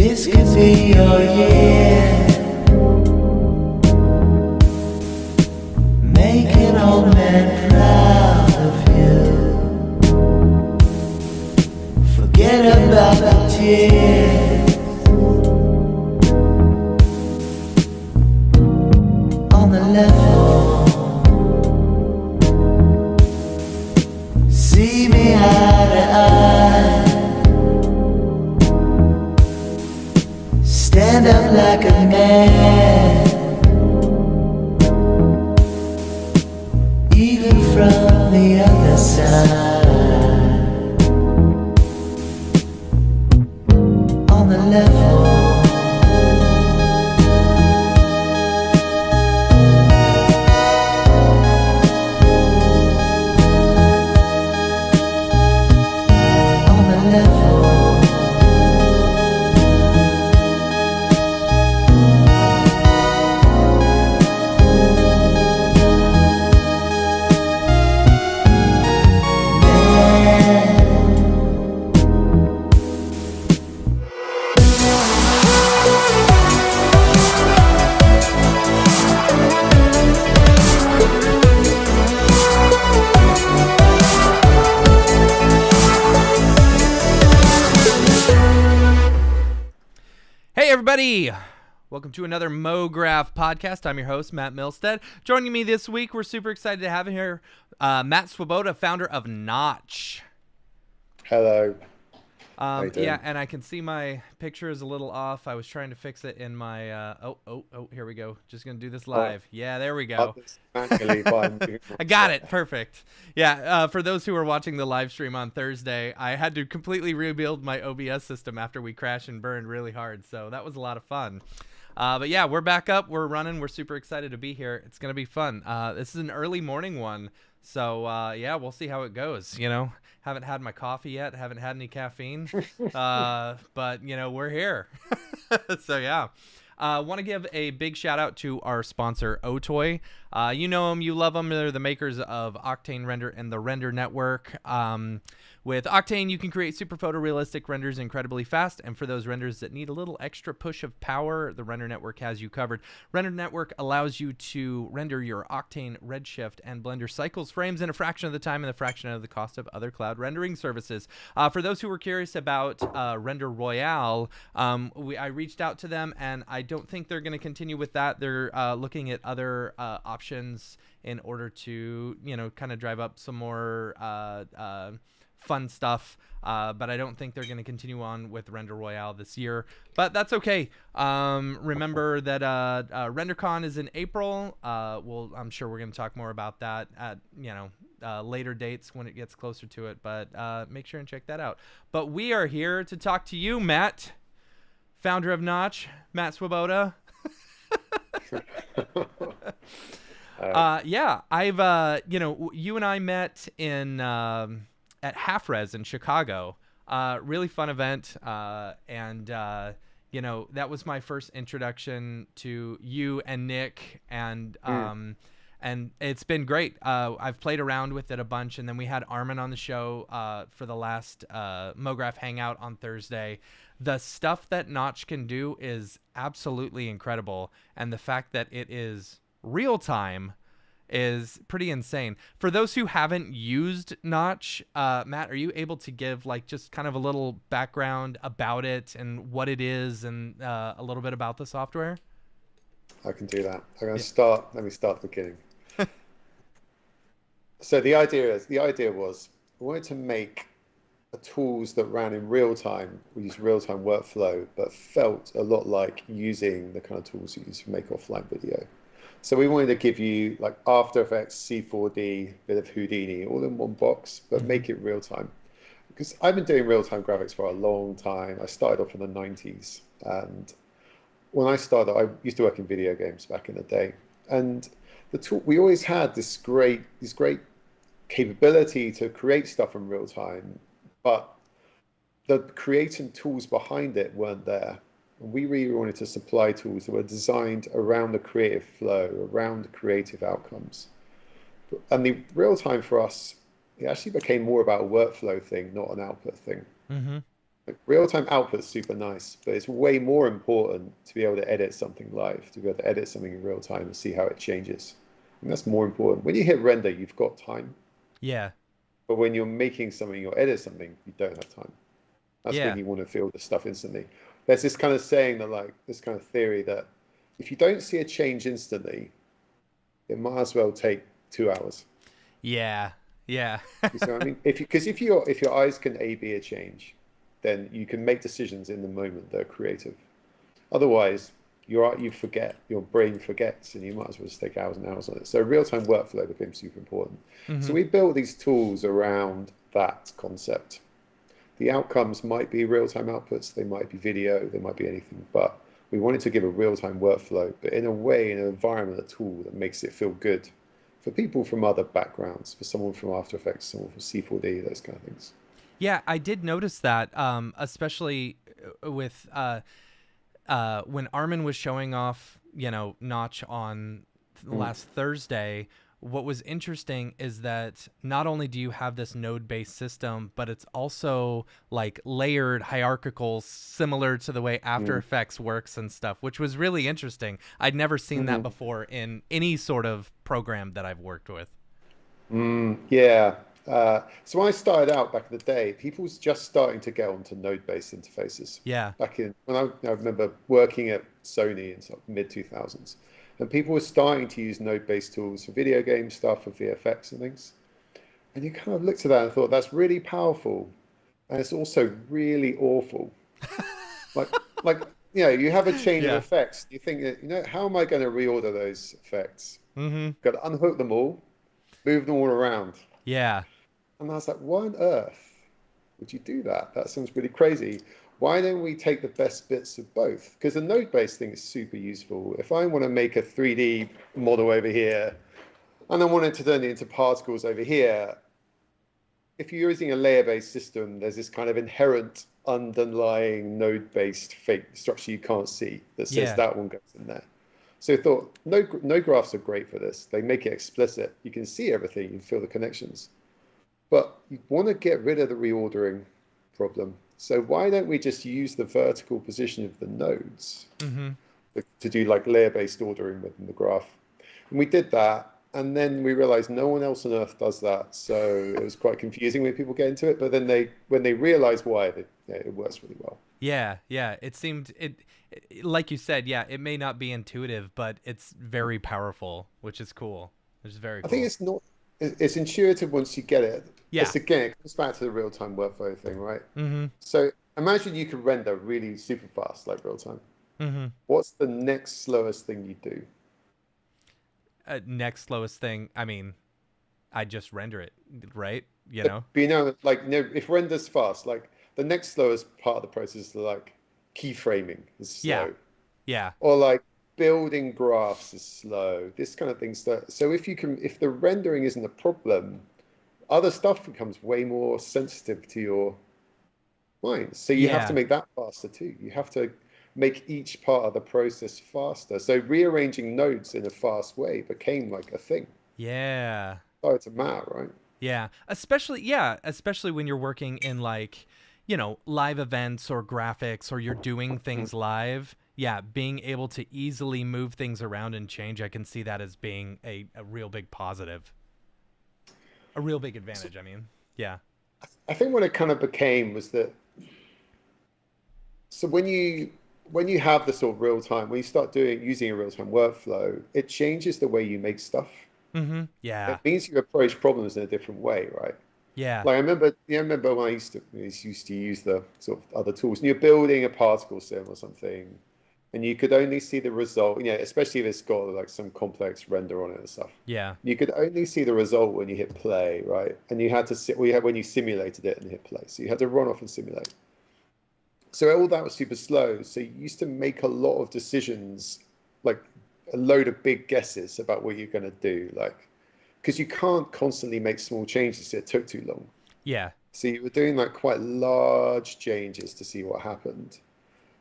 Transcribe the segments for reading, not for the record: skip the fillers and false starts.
This could be your year. Make an old man proud of you. Forget about the tears on the level. See me eye to eye. Stand up like a man, even from the other side. On the level. On the level. Hey everybody! Welcome to another MoGraph podcast. I'm your host, Matt Milstead. Joining me this week, we're super excited to have here Matt Swoboda, founder of Notch. Hello. How you doing? Yeah, and I can see my picture is a little off. I was trying to fix it in my... here we go. Just going to do this live. Yeah, there we go. I got it. Perfect. Yeah, for those who are watching the live stream on Thursday, I had to completely rebuild my OBS system after we crashed and burned really hard, so that was a lot of fun. But yeah, we're back up. We're running. We're super excited to be here. It's going to be fun. This is an early morning one, so yeah, we'll see how it goes, you know. Haven't had my coffee yet. Haven't had any caffeine. But, you know, we're here. So, yeah. Want to give a big shout out to our sponsor, Otoy. You know them. You love them. They're the makers of Octane Render and the Render Network. With Octane, you can create super photorealistic renders incredibly fast, and for those renders that need a little extra push of power, the Render Network has you covered. Render Network allows you to render your Octane, Redshift, and Blender cycles frames in a fraction of the time and a fraction of the cost of other cloud rendering services. For those who were curious about Render Royale, I reached out to them, and I don't think they're going to continue with that. They're looking at other options in order to, you know, kind of drive up some more fun stuff, but I don't think they're going to continue on with Render Royale this year, but that's okay. Remember that RenderCon is in April. I'm sure we're going to talk more about that at, you know, later dates when it gets closer to it, but make sure and check that out. But we are here to talk to you, Matt, founder of Notch, Matt Swoboda. Yeah, I've, you know, you and I met in... at Half Res in Chicago. Really fun event. And you know, that was my first introduction to you and Nick. And it's been great. I've played around with it a bunch. And then we had Armin on the show for the last MoGraph Hangout on Thursday. The stuff that Notch can do is absolutely incredible. And the fact that it is real time is pretty insane. For those who haven't used Notch, Matt, are you able to give like just kind of a little background about it and what it is and a little bit about the software? I can do that. I'm going to start. Let me start at the beginning. So the idea was we wanted to make tools that ran in real time. We used real-time workflow, but felt a lot like using the kind of tools you use to make offline video. So we wanted to give you like After Effects, C4D, bit of Houdini, all in one box, but make it real time. Because I've been doing real-time graphics for a long time. I started off in the 90s. And when I started, I used to work in video games back in the day. And the tool, we always had this great capability to create stuff in real time, but the creating tools behind it weren't there. We really wanted to supply tools that were designed around the creative flow, around the creative outcomes. And the real time for us, it actually became more about a workflow thing, not an output thing. Mm-hmm. Like real-time output's super nice, but it's way more important to be able to edit something live, to be able to edit something in real time and see how it changes. And that's more important. When you hit render, you've got time. Yeah. But when you're making something or edit something, you don't have time. That's when Yeah. you want to feel the stuff instantly. There's this kind of saying that, like, this kind of theory that if you don't see a change instantly, it might as well take 2 hours. Yeah. Yeah. You see what I mean? If your eyes can A/B a change, then you can make decisions in the moment that are creative. Otherwise, you forget, your brain forgets, and you might as well just take hours and hours on it. So real-time workflow became super important. So Hmm. we built these tools around that concept. The outcomes might be real-time outputs, they might be video, they might be anything, but we wanted to give a real-time workflow, but in a way, in an environment, a tool that makes it feel good for people from other backgrounds, for someone from After Effects, someone from C4D, those kind of things. Yeah, I did notice that, especially with when Armin was showing off, Notch on Mm, last Thursday. What was interesting is that not only do you have this node-based system, but it's also like layered, hierarchical, similar to the way After mm, Effects works and stuff, which was really interesting. I'd never seen that mm, before in any sort of program that I've worked with. yeah. So when I started out back in the day, people was just starting to get onto node-based interfaces. Yeah. Back in when I remember working at Sony in sort of mid 2000s, and people were starting to use node-based tools for video game stuff, for VFX and things. And you kind of looked at that and thought, that's really powerful, and it's also really awful. Like, like you have a chain of Yeah. effects. You think, how am I going to reorder those effects? Mm-hmm. Got to unhook them all, move them all around. Yeah. And I was like, why on earth would you do that? That sounds really crazy. Why don't we take the best bits of both? Because the node-based thing is super useful. If I want to make a 3D model over here and I want it to turn it into particles over here, if you're using a layer-based system, there's this kind of inherent underlying node-based fake structure you can't see that says Yeah. that one goes in there. So I thought, no graphs are great for this. They make it explicit. You can see everything, you can feel the connections. But you want to get rid of the reordering problem. So why don't we just use the vertical position of the nodes Mm-hmm. to do like layer-based ordering within the graph? And we did that. And then we realized no one else on Earth does that. So it was quite confusing when people get into it. But then when they realize why, it works really well. Yeah, yeah. It seemed like you said, yeah, it may not be intuitive, but it's very powerful, which is cool. Which is very I think cool. it's not, it's intuitive once you get it. Yeah. It's again, it comes back to the real-time workflow thing, right? Mm-hmm. So imagine you could render really super fast, like real time. Mm-hmm. What's the next slowest thing you do? Next slowest thing. I mean, I just render it, right? You But know? like, if render's fast, like the next slowest part of the process is like keyframing is Yeah. slow, Yeah. or like building graphs is slow. This kind of thing. So if the rendering isn't a problem, other stuff becomes way more sensitive to your mind. So you have to Yeah. make that faster too. You have to make each part of the process faster. So rearranging nodes in a fast way became like a thing. Yeah. Started to matter, right? Yeah. Especially when you're working in like, live events or graphics or you're doing Mm. things live. Yeah, being able to easily move things around and change, I can see that as being a real big positive. A real big So advantage, I mean. Yeah. I think what it kind of became was that so when you have the sort of real time, when you start using a real time workflow, it changes the way you make stuff. Mm-hmm. Yeah. It means you approach problems in a different way, right? Yeah. Like I remember when I used to use the sort of other tools, and you're building a particle sim or something, and you could only see the result, especially if it's got like some complex render on it and stuff. Yeah. You could only see the result when you hit play, right? And you had to see, well, you had when you simulated it and hit play. So you had to run off and simulate. So all that was super slow. So you used to make a lot of decisions, like a load of big guesses about what you're going to do, like because you can't constantly make small changes. It took too long. Yeah. So you were doing like quite large changes to see what happened.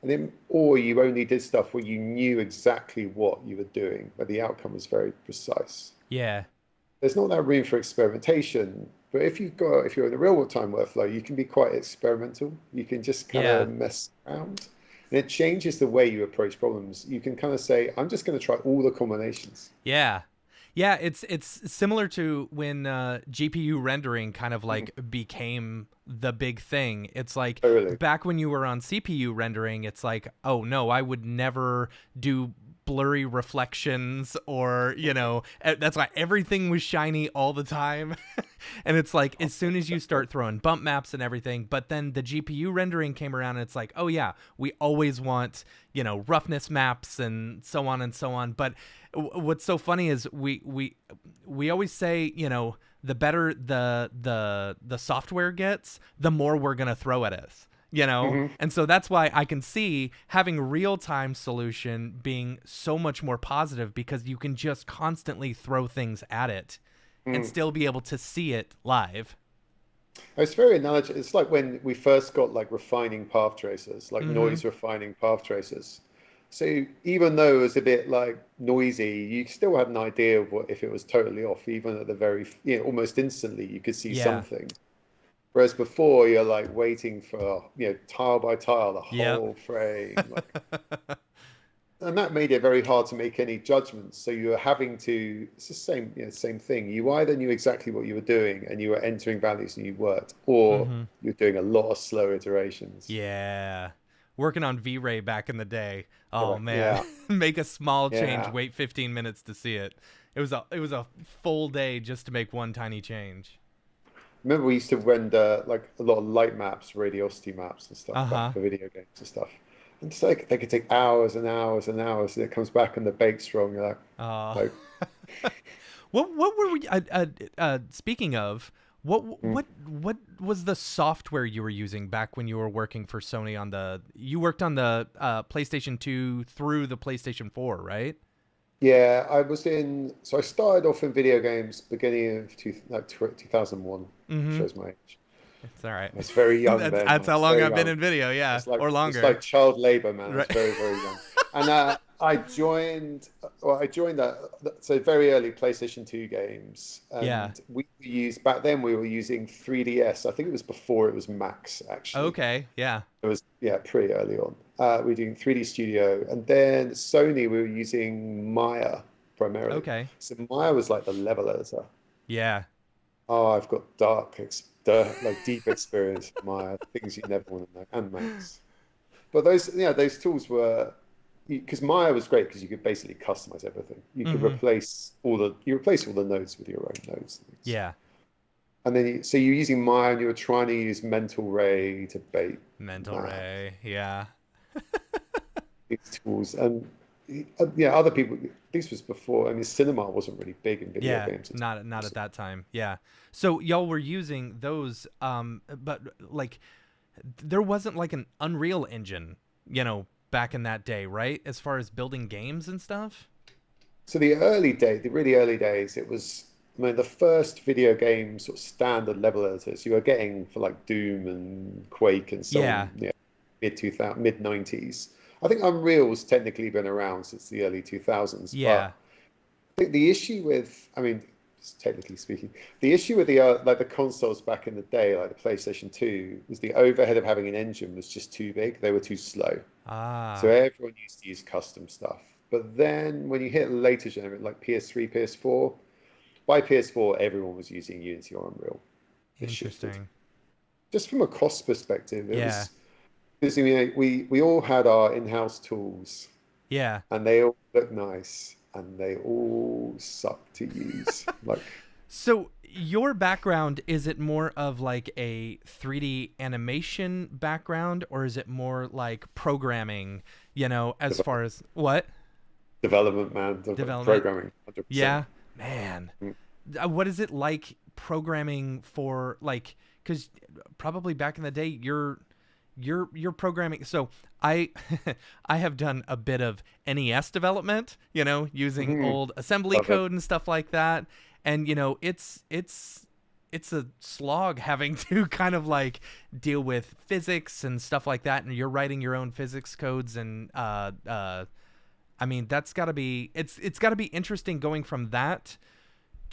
And then, or you only did stuff where you knew exactly what you were doing, but the outcome was very precise. Yeah. There's not that room for experimentation But if you're in a real time workflow, you can be quite experimental. You can just kind Yeah. of mess around, and it changes the way you approach problems. You can kind of say, I'm just going to try all the combinations. Yeah. Yeah, it's similar to when GPU rendering kind of Mm, like became the big thing. It's like totally. back when you were on CPU rendering, it's like, oh no, I would never do blurry reflections or, that's why everything was shiny all the time. And it's like as soon as you start throwing bump maps and everything, but then the GPU rendering came around and it's like, oh yeah, we always want, roughness maps and so on and so on. But what's so funny is we always say, the better the software gets, the more we're gonna throw at us. Hmm. And so that's why I can see having real-time solution being so much more positive, because you can just constantly throw things at it and still be able to see it live. It's very analogous. It's like when we first got like refining path tracers, like Mm-hmm. noise refining path tracers. So even though it was a bit like noisy, you still had an idea of what if it was totally off, even at the very, almost instantly you could see Yeah. something. Whereas before you're like waiting for, tile by tile, the Yep. whole frame, like, and that made it very hard to make any judgments. So you were having to, it's the same, same thing. You either knew exactly what you were doing and you were entering values and you worked, or Mm-hmm. you're doing a lot of slow iterations. Yeah. Working on V-Ray back in the day. You're Oh like, man. yeah, Make a small change, yeah. wait 15 minutes to see it. It was a full day just to make one tiny change. Remember we used to render like a lot of light maps, radiosity maps and stuff back Uh-huh. for video games and stuff. And it's like they could take hours and hours and hours, and it comes back and the bake's wrong. You're Uh like, what were we speaking of, what mm, what what was the software you were using back when you were working for Sony on you worked on the PlayStation 2 through the PlayStation 4, right? yeah, so I started off in video games beginning of 2001, Mhm. shows my age. It's all right. I was very young that's then. I that's how was long very I've been young. in video, yeah, or It's longer. like child labor, man. I was Right. very, very young. And I joined so very early PlayStation 2 games. Yeah. And back then we were using 3DS. I think it was before it was Max, actually. Okay. Yeah. It was, yeah, pretty early on. We were doing 3D Studio. And then Sony, we were using Maya primarily. Okay. So Maya was like the level editor. Yeah. Oh, I've got like deep experience with Maya, things you never want to know, and Max. But those tools were, because Maya was great because you could basically customize everything. You could Mhm. replace all the nodes with your own nodes and things. Yeah. And then so you're using Maya and you were trying to use Mental Ray to bait Mental Matt, Ray. Yeah. these tools. And yeah, other people, this was before, I mean, cinema wasn't really big in video Yeah. games. Not at that time. Yeah. So y'all were using those but like there wasn't like an Unreal Engine, back in that day, right? As far as building games and stuff? So the really early days, it was, I mean, the first video game sort of standard level editors you were getting for like Doom and Quake and so Yeah. on, mid 90s. I think Unreal's technically been around since the early 2000s, Yeah. but I think the issue with, I mean, just technically speaking, the issue with the consoles back in the day, like the PlayStation 2, was the overhead of having an engine was just too big. They were too slow. So Ah. everyone used to use custom stuff. But then when you hit later generation, like PS3, PS4, by PS4, everyone was using Unity or Unreal. It shifted. Interesting. Just from a cost perspective, it Yeah. was because we all had our in-house tools Yeah. and they all looked nice and they all suck to use. Like, So your background, is it more of like a 3D animation background, or is it more like programming, as far as what? development, man, Development? programming, 100%. Yeah. Man. Mm. What is it like programming for like, cuz probably back in the day you're programming. So I I have done a bit of NES development, using Mhm. old assembly Love it. code and stuff like that. And it's a slog having to kind of like deal with physics and stuff like that, and you're writing your own physics codes. And I mean, that's got to be, it's got to be interesting going from that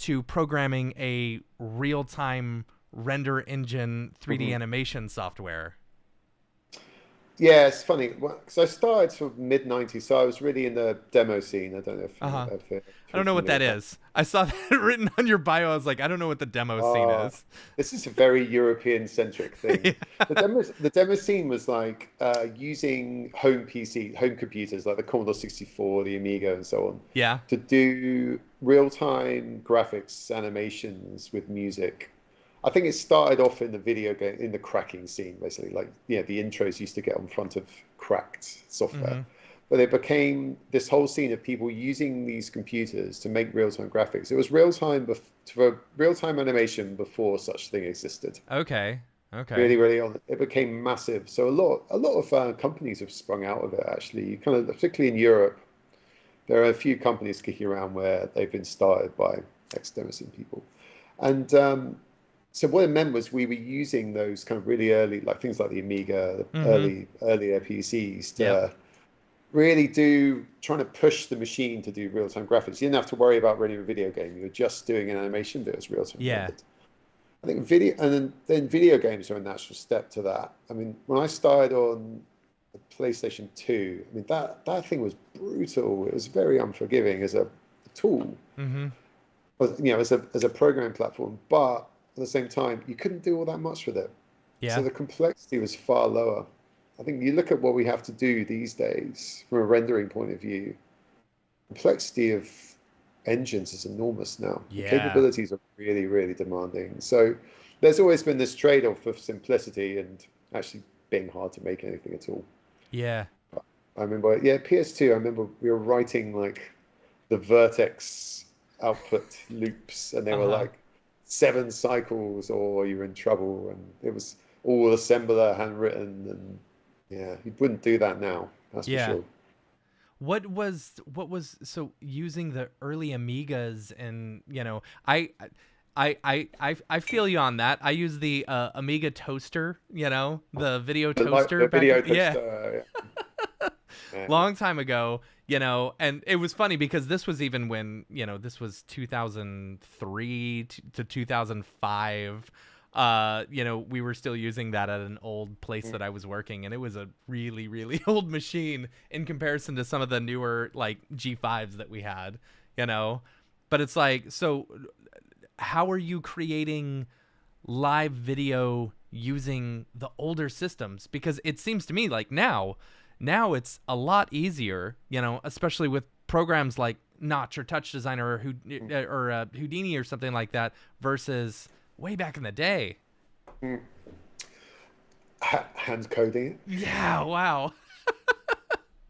to programming a real-time render engine 3D animation software? Yeah, it's funny. Because I started sort of mid '90s, so I was really in the demo scene. I don't know Uh-huh. if I you're don't know what familiar that with that. is. I saw that written on your bio. I was like, I don't know what the demo scene Uh, is. this is a very European centric thing. Yeah. The demo scene was like using home computers like the Commodore 64, the Amiga, and so on, Yeah. to do real-time graphics animations with music. I think it started off in the video game, in the cracking scene, basically. Like, yeah, the intros used to get on front of cracked software. Mm-hmm. But it became this whole scene of people using these computers to make real-time graphics. It was for real-time animation before such thing existed. Okay. Really, Okay. really on. It became massive. So a lot of companies have sprung out of it. Actually, you kind of, particularly in Europe, there are a few companies kicking around where they've been started by ex-Demoscene people, and so what it meant was we were using those kind of really early, like things like the Amiga, the Mm-hmm. earlier PCs Yep. to really trying to push the machine to do real-time graphics. You didn't have to worry about running a video game. You were just doing an animation that was real-time Yeah. rendered. I think video, and then video games are a natural step to that. I mean, when I started on the PlayStation 2, I mean that thing was brutal. It was very unforgiving as a tool, Mm-hmm. as a programming platform. But at the same time, you couldn't do all that much with it. So Yeah. the complexity was far lower. I think you look at what we have to do these days from a rendering point of view, complexity of engines is enormous now. The Yeah. capabilities are really, really demanding. So there's always been this trade-off of simplicity and actually being hard to make anything at all. Yeah. I remember, yeah, PS2, I remember we were writing like the vertex output loops, and they were Uh-huh. like 7 cycles or you're in trouble. And it was all assembler handwritten. And yeah, you wouldn't do that now, that's for Yeah. sure. What was so using the early Amigas, and I feel you on that. I use the Amiga toaster, the video toaster The back video yeah, toaster, yeah. Yeah. long time ago, and it was funny because this was even when, this was 2003 to 2005. We were still using that at an old place that I was working, and it was a really, really old machine in comparison to some of the newer like G5s that we had, you know. But it's like, so how are you creating live video using the older systems? Because it seems to me like now it's a lot easier, especially with programs like Notch or Touch Designer or Houdini or something like that versus way back in the day. Hand coding it. Yeah, wow.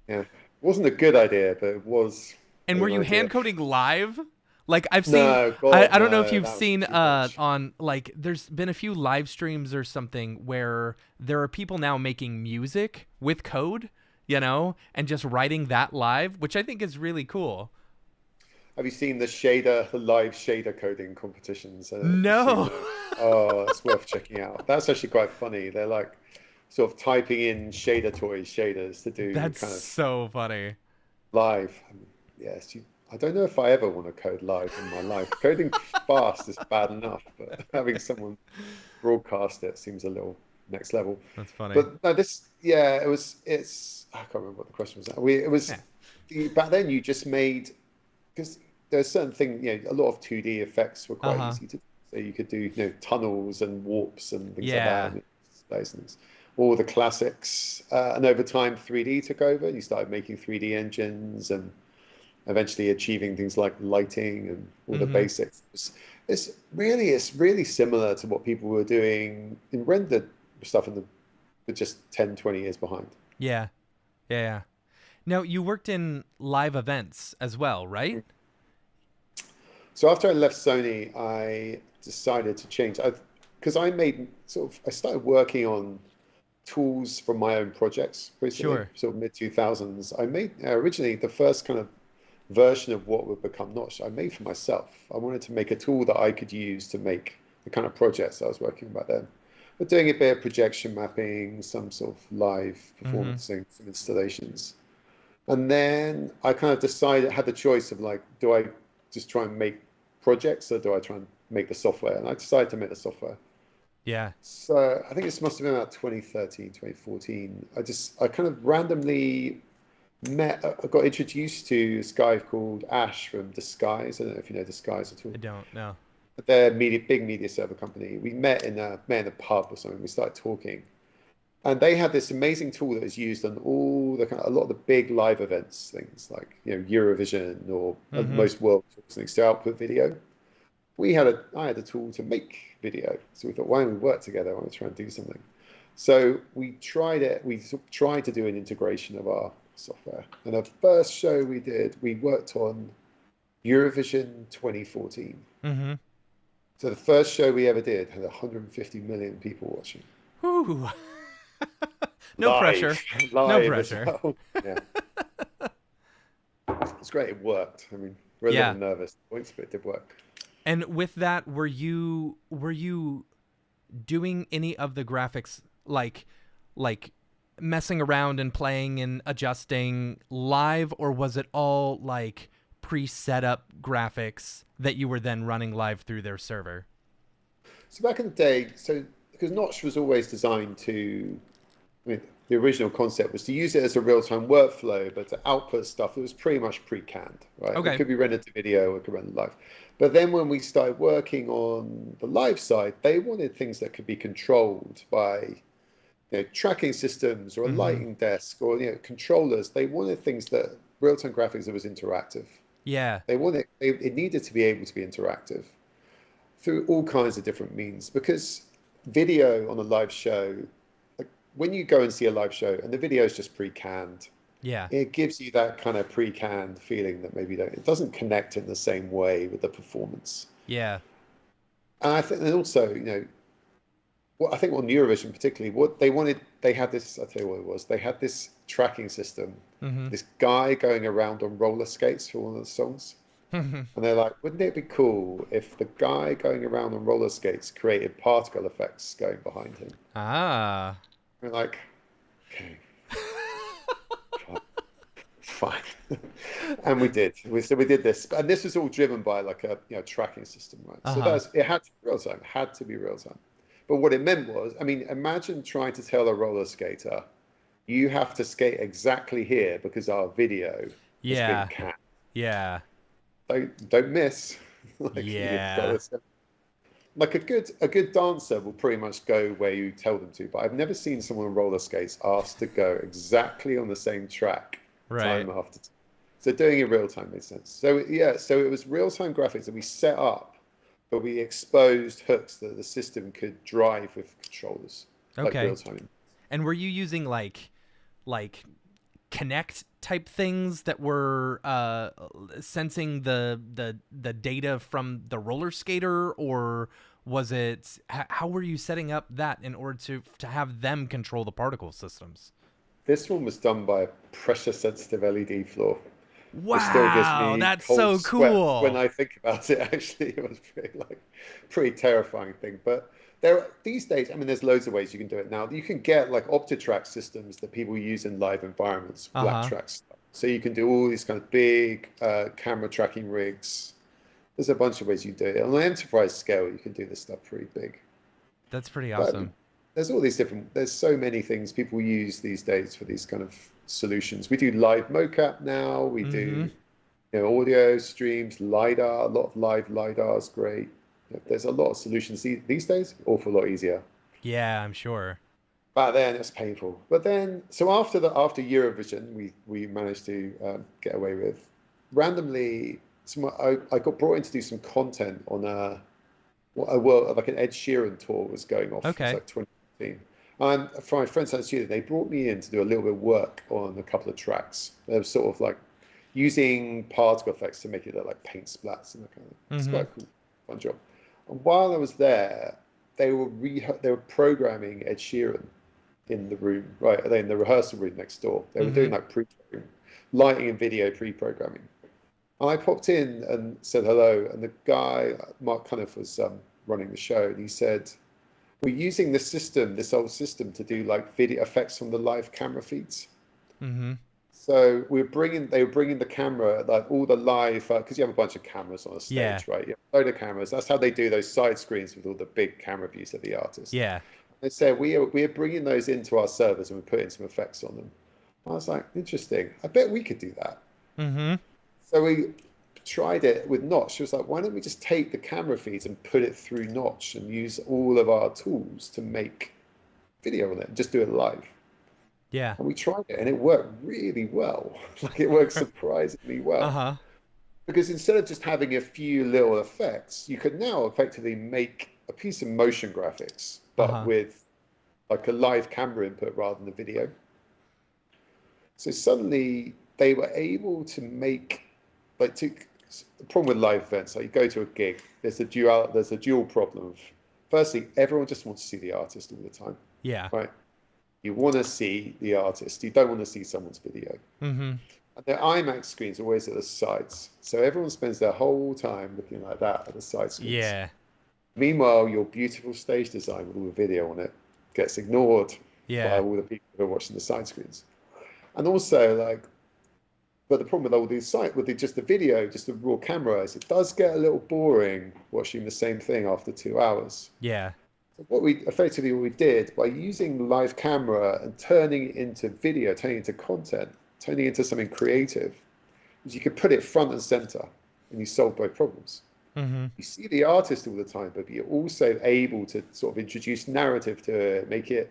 Yeah, it wasn't a good idea, but And it were was you an idea. hand coding live? Like I've seen, No, I, God, I don't know if no, you've that was seen too much. on like there's been a few live streams or something where there are people now making music with code, and just writing that live, which I think is really cool. Have you seen the live shader coding competitions? You've seen No. those? Oh, it's worth checking out. That's actually quite funny. They're like sort of typing in shaders to do That's kind of so funny. live. Yes, I don't know if I ever want to code live in my life. Coding fast is bad enough, but having someone broadcast it seems a little next level. That's funny. But no, yeah, I can't remember what the question was. Yeah. Back then you just made, because there's certain thing, a lot of 2D effects were quite Uh-huh. easy to do. So you could do, tunnels and warps and things like that. Yeah. And those things, all the classics. And over time, 3D took over. And you started making 3D engines and eventually achieving things like lighting and all the Mm-hmm. basics. It's really similar to what people were doing in rendered stuff but just 10, 20 years behind. Yeah. Yeah. Yeah. Now you worked in live events as well, right? So after I left Sony, I decided to change. Because I started working on tools for my own projects recently, Sure. sort of mid 2000s. I made originally the first kind of version of what would become Notch. I made for myself. I wanted to make a tool that I could use to make the kind of projects I was working on back then. But doing a bit of projection mapping, some sort of live Mm-hmm. performancing, some installations. And then I kind of decided, had the choice of like, do I just try and make projects, or do I try and make the software? And I decided to make the software. Yeah. So I think this must have been about 2013, 2014. I kind of randomly I got introduced to this guy called Ash from Disguise. I don't know if you know Disguise at all. I don't know. They're big media server company. We met in a pub or something. We started talking, and they had this amazing tool that is used on all the a lot of the big live events, things like Eurovision or Mm-hmm. most world tours, things to output video. I had a tool to make video, so we thought, why don't we work together? Why don't we try and do something? So we tried it. We tried to do an integration of our software, and the first show we did, we worked on Eurovision 2014. Mm-hmm. So the first show we ever did had 150 million people watching. Whew. No pressure. Live, No live as pressure. well. Yeah, it's great. It worked. I mean, we're a Yeah. little nervous at points, but it did work. And with that, were you doing any of the graphics like messing around and playing and adjusting live, or was it all like pre-set up graphics that you were then running live through their server? So back in the day, because Notch was always designed to, I mean, the original concept was to use it as a real-time workflow, but to output stuff that was pretty much pre-canned, right? Okay. It could be rendered to video, it could render live. But then when we started working on the live side, they wanted things that could be controlled by tracking systems or a Mm-hmm. lighting desk or controllers. They wanted things that real-time graphics that was interactive. Yeah. It needed to be able to be interactive through all kinds of different means, because video on a live show, like when you go and see a live show and the video is just pre-canned, Yeah. it gives you that kind of pre-canned feeling that maybe it doesn't connect in the same way with the performance. Yeah. And I think, and also, what I think on Eurovision particularly, what they wanted, they had this, I'll tell you what it was, they had this tracking system, Mm-hmm. this guy going around on roller skates for one of the songs. And they're like, wouldn't it be cool if the guy going around on roller skates created particle effects going behind him? Ah. We're like, okay, fine. And we did. So we did this, and this was all driven by like a tracking system, right? So Uh-huh. it had to be real time. Had to be real time. But what it meant was, I mean, imagine trying to tell a roller skater, you have to skate exactly here because our video has Yeah. been canned. Yeah. Don't miss. Like you've got Yeah. this. Like a good dancer will pretty much go where you tell them to, but I've never seen someone on roller skates asked to go exactly on the same track Right. time after time. So doing it real time made sense. So yeah, so it was real time graphics that we set up, but we exposed hooks that the system could drive with controllers, like Okay. real time. And were you using like Connect type things that were sensing the data from the roller skater, or was it how were you setting up that in order to have them control the particle systems? This one was done by a pressure sensitive LED floor, which still gives Wow, me that's cold so sweat when cool. I think about it. Actually, it was pretty terrifying thing. But these days, I mean, there's loads of ways you can do it now. You can get like OptiTrack systems that people use in live environments, black Uh-huh. tracks. So you can do all these kind of big camera tracking rigs. There's a bunch of ways you do it. On an enterprise scale, you can do this stuff pretty big. That's pretty But I mean, awesome. there's so many things people use these days for these kind of solutions. We do live mocap now. We Mm-hmm. do audio streams, LiDAR, a lot of live LiDAR is great. There's a lot of solutions these days, awful lot easier. Yeah, I'm sure. Back then, it's painful. But then, so after Eurovision, we managed to get away with randomly. I got brought in to do some content on like an Ed Sheeran tour was going off. It's Okay. like 2015. And from my friends at the studio, they brought me in to do a little bit of work on a couple of tracks. They were sort of like using particle effects to make it look like paint splats and that kind of thing. It's Mm-hmm. quite a cool, fun job. And while I was there, they were programming Ed Sheeran in the room, right? They in the rehearsal room next door. They were Mm-hmm. doing like lighting and video pre-programming. And I popped in and said hello, and the guy, Mark Cuniff, was running the show, and he said, "We're using this old system, to do like video effects from the live camera feeds." Mm-hmm. So they were bringing the camera, like all the live, because you have a bunch of cameras on a Yeah. stage, right? You have a load of cameras. That's how they do those side screens with all the big camera views of the artist. Yeah. They said we are bringing those into our servers and we're putting some effects on them. I was like, interesting. I bet we could do that. Mm-hmm. So we tried it with Notch. She was like, why don't we just take the camera feeds and put it through Notch and use all of our tools to make video on it and just do it live? Yeah. And we tried it and it worked really well. Like it worked surprisingly well. Uh-huh. Because instead of just having a few little effects, you could now effectively make a piece of motion graphics, but Uh-huh. with like a live camera input rather than the video. So suddenly they were able to make like to the problem with live events, like you go to a gig, there's a dual problem of firstly, everyone just wants to see the artist all the time. Yeah. Right. You want to see the artist. You don't want to see someone's video. Mm-hmm. And the IMAX screens are always at the sides. So everyone spends their whole time looking like that at the side screens. Yeah. Meanwhile, your beautiful stage design with all the video on it gets ignored by Yeah. all the people who are watching the side screens. And also, like, but the problem with all these just the video, just the raw camera is it does get a little boring watching the same thing after 2 hours. Yeah. So what we did by using live camera and turning it into video, turning it into content, turning it into something creative, is you could put it front and center and you solve both problems. Mm-hmm. You see the artist all the time, but you're also able to sort of introduce narrative to it, make it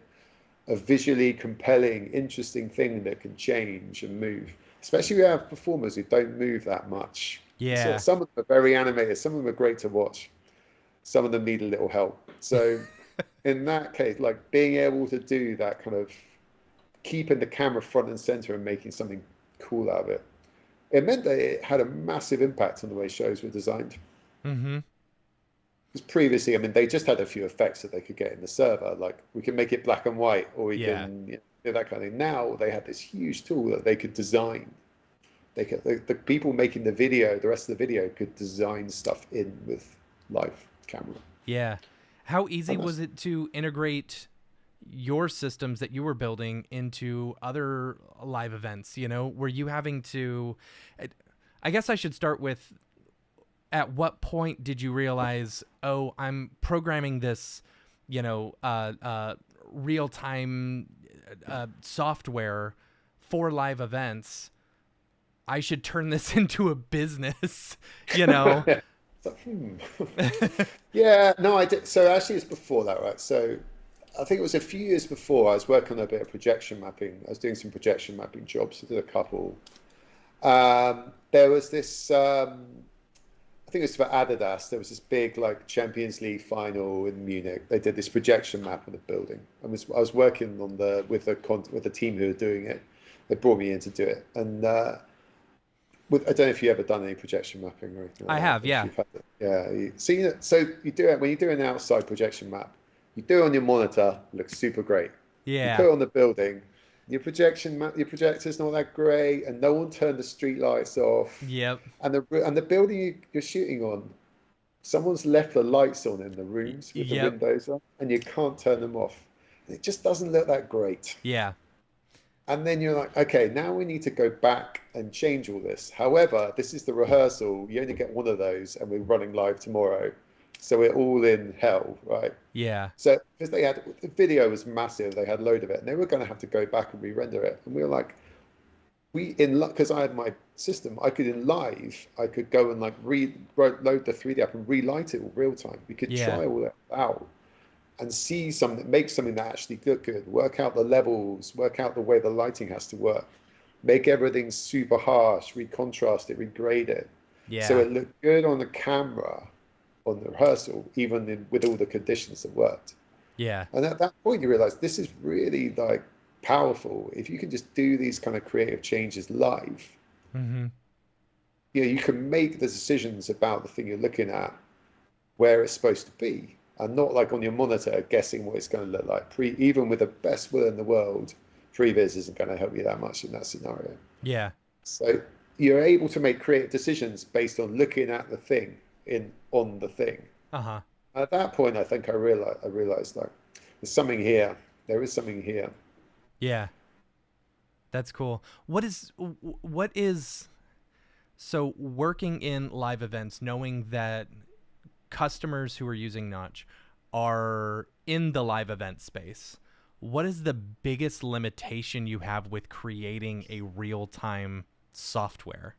a visually compelling, interesting thing that can change and move. Especially if you have performers who don't move that much. Yeah. So some of them are very animated, some of them are great to watch, some of them need a little help. So in that case, like being able to do that kind of keeping the camera front and center and making something cool out of it, it meant that it had a massive impact on the way shows were designed. Mm-hmm. Because previously, I mean, they just had a few effects that they could get in the server, like we can make it black and white, or we Yeah. can do that kind of thing. Now they had this huge tool that they could design. The people making the video, the rest of the video, could design stuff in with live camera. Yeah. How easy And was it to integrate your systems that you were building into other live events? You know, were you having to, I guess I should start with, at what point did you realize, oh, I'm programming this, you know, real-time software for live events? I should turn this into a business, you know? So, yeah, no, I did. So actually, it's before that, right? So I think it was a few years before I was working on a bit of projection mapping. I was doing some projection mapping jobs. I did a couple. There was this, I think it was for Adidas. There was this big like Champions League final in Munich. They did this projection map of the building. I was working on with the team who were doing it. They brought me in to do it, and I don't know if you've ever done any projection mapping or anything like I that, have, if yeah. you've had it. Yeah. So you do it when you do an outside projection map. You do it on your monitor, it looks super great. You Yeah. put it on the building, your projector's not that great, and no one turned the street lights off. Yep. And the building you're shooting on, someone's left the lights on in the rooms with the Yep. windows on, and you can't turn them off. It just doesn't look that great. Yeah. And then you're like, okay, now we need to go back and change all this. However, this is the rehearsal. You only get one of those, and we're running live tomorrow. So we're all in hell, right? Yeah. So because the video was massive, they had a load of it, and they were going to have to go back and re-render it. And we were like, because I had my system, I could go and like load the 3D up and relight it all real time. We could Yeah. try all that out and make something that actually looked good, work out the levels, work out the way the lighting has to work, make everything super harsh, recontrast it, regrade it. Yeah. So it looked good on the camera, on the rehearsal, even with all the conditions that worked. Yeah. And at that point, you realize this is really like powerful. If you can just do these kind of creative changes live, Mm-hmm. you can make the decisions about the thing you're looking at where it's supposed to be, and not like on your monitor guessing what it's going to look like. Even with the best will in the world, previs isn't going to help you that much in that scenario. Yeah. So you're able to make creative decisions based on looking at the thing on the thing. Uh-huh. At that point, I think I realized like there's something here. There is something here. Yeah. That's cool. What is so working in live events, knowing that customers who are using Notch are in the live event space, what is the biggest limitation you have with creating a real-time software?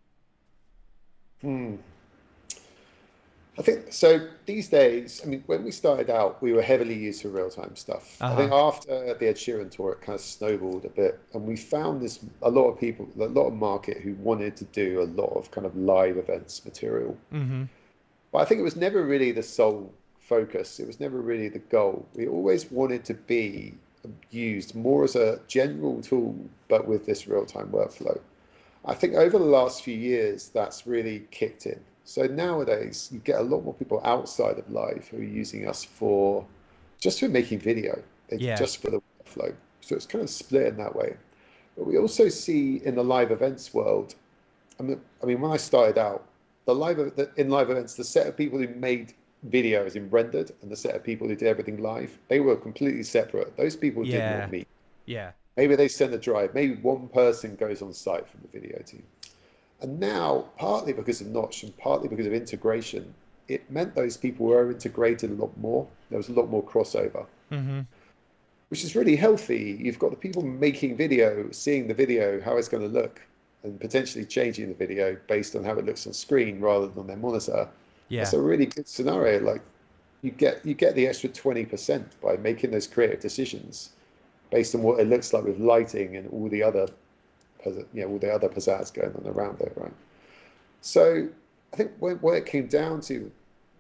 Hmm. I think so. These days, I mean, when we started out, we were heavily used for real-time stuff. I think Uh-huh. after the Ed Sheeran tour, it kind of snowballed a bit, and we found this a lot of people, a lot of market who wanted to do a lot of kind of live events material. Mm-hmm. But I think it was never really the sole focus. It was never really the goal. We always wanted to be used more as a general tool, but with this real-time workflow. I think over the last few years, that's really kicked in. So nowadays, you get a lot more people outside of live who are using us for just for making video, Yeah. just for the workflow. So it's kind of split in that way. But we also see in the live events world, I mean, when I started out, in live events, the set of people who made videos in rendered and the set of people who did everything live, they were completely separate. Those people did not Yeah. meet. Yeah. Maybe they send a drive. Maybe one person goes on site from the video team. And now, partly because of Notch and partly because of integration, it meant those people were integrated a lot more. There was a lot more crossover, Mm-hmm. which is really healthy. You've got the people making video, seeing the video, how it's going to look, and potentially changing the video based on how it looks on screen rather than on their monitor. That's Yeah. a really good scenario. Like you get the extra 20% by making those creative decisions based on what it looks like with lighting and all the other all the other pizzazz going on around it, right? So I think what it came down to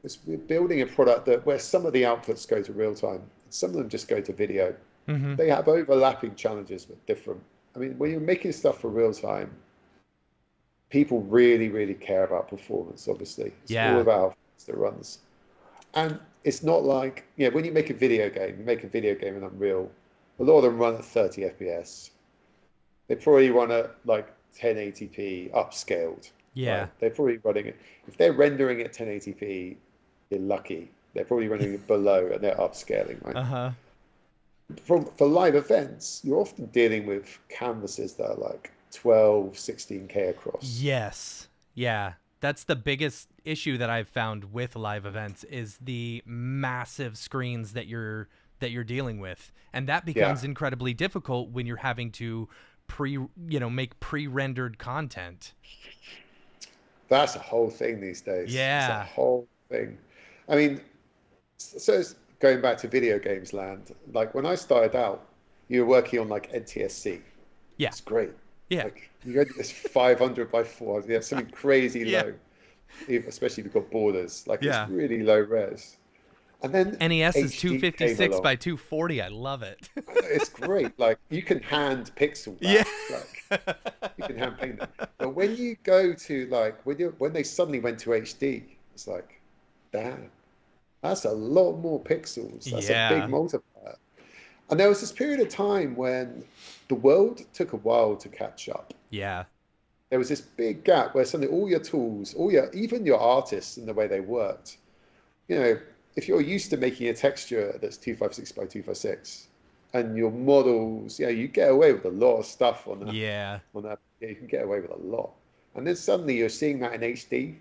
was we're building a product that where some of the outputs go to real time, some of them just go to video. Mm-hmm. They have overlapping challenges but different. I mean, when you're making stuff for real time, people really, really care about performance, obviously. It's all Yeah. about how fast it runs. And it's not like, when you make a video game, you make a video game in Unreal, a lot of them run at 30 FPS. They probably run at like 1080p upscaled, Yeah. right? They're probably running it. If they're rendering at 1080p, you're lucky. They're probably running it below and they're upscaling, right? Uh-huh. For live events, you're often dealing with canvases that are like 12, 16K across. Yes. Yeah. That's the biggest issue that I've found with live events is the massive screens that you're dealing with. And that Yeah, becomes incredibly difficult when you're having to make pre-rendered content. that's a whole thing these days. It's a Yeah. whole thing. I mean, so it's going back to video games land, like when I started out, you were working on like NTSC. Yeah. It's great. Yeah. Like you got this 500 by 4, yeah, something crazy Yeah. low, especially if you've got borders. Like it's Yeah. really low res. And then NES is HD came 256 along. by 240. I love it. It's great. Like you can hand pixel Yeah. that. Like you can hand paint them. But when you go to like when they suddenly went to HD, it's like, damn, that's a lot more pixels. That's a big Yeah. multiplier. And there was this period of time when the world took a while to catch up. Yeah. There was this big gap where suddenly all your tools, even your artists and the way they worked, you know, if you're used to making a texture that's 256 by 256 and your models, you get away with a lot of stuff Yeah. on that. Yeah, you can get away with a lot. And then suddenly you're seeing that in HD.